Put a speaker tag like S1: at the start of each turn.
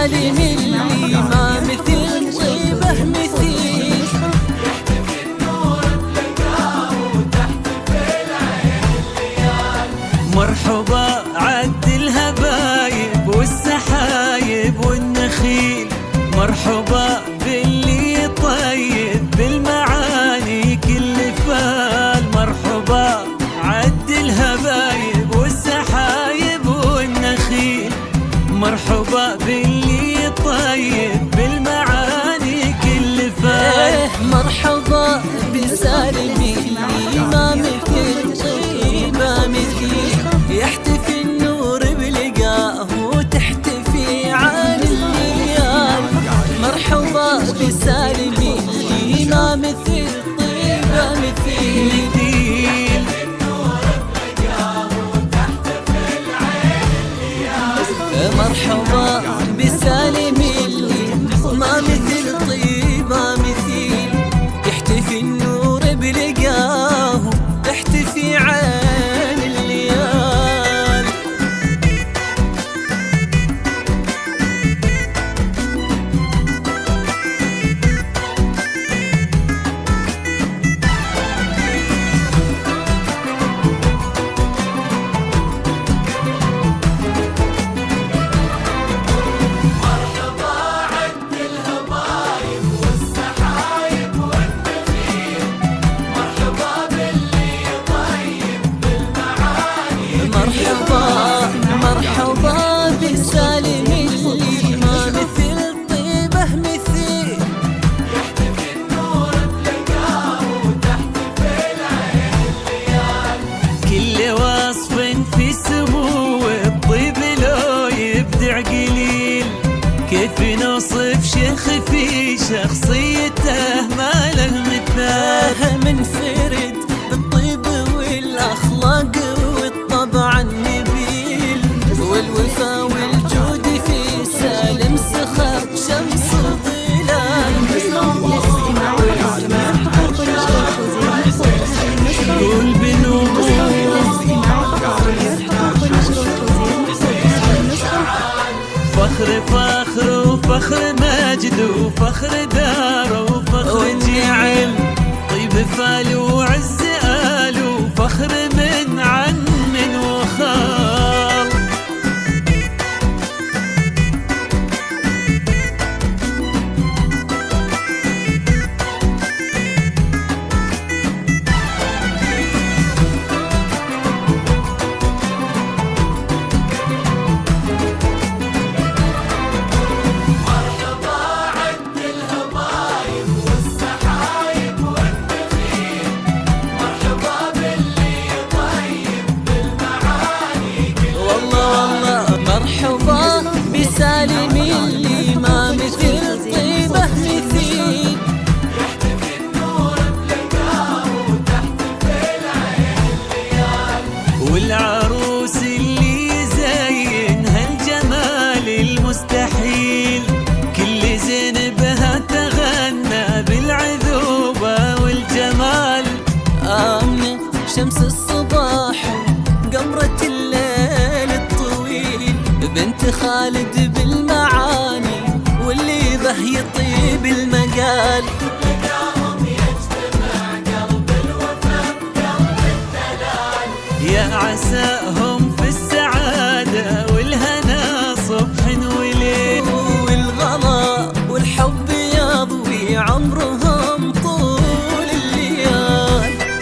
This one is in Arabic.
S1: بسالم اللي ما مثل طيبه مثيل.
S2: يحتفي النور بلقاه وتحتفل عين الليال.
S3: مرحبا عد الهبايب والسحايب والنخيل، مرحبا باللي طيب بالمعاني كل فال. مرحبا عد الهبايب والسحايب والنخيل، مرحبا باللي طيب بالمعاني كل فال.
S1: مرحبا بسالم اللي ما مثل طيبه مثيل. يحتفي النور بلقاه وتحتفي عن الليال. مرحبا بسالم اللي ما مثل طيبه مثيل. مرحبا بسالم اللي ما مثل طيبه مثيل. يحتفي النور بلقاه تحتفي عين الليال. مرحبا بسالم اللي ما مثل طيبه مثيل.
S2: يحتفي النور بلقاه وتحتفل عين الليال.
S3: كل وصف في سمو الطيب لو يبدع قليل. كيف نوصف شيخ في شخصيته ما له مثال.
S1: منفرد بالطيب والاخلاق والطبع النبيل والوفا والجود في سالم سخر شمس ظلال.
S3: قول بنور فخر فخر وفخر مجد وفخر دار وفخر جعل. طيب فال وعز آل وفخر من عم وخال.
S1: مرحبا بسالم اللي ما مثل طيبه مثيل.
S2: يحتفي النور بلقاه وتحتفل عين الليال.
S3: والعروس اللي زين هالجمال المستحيل، كل زين بها تغنى بالعذوبة والجمال.
S1: آمنة شمس الصباح قمرة الليل الطويل، بنت خالد بالمعاني واللي به يطيب المقال.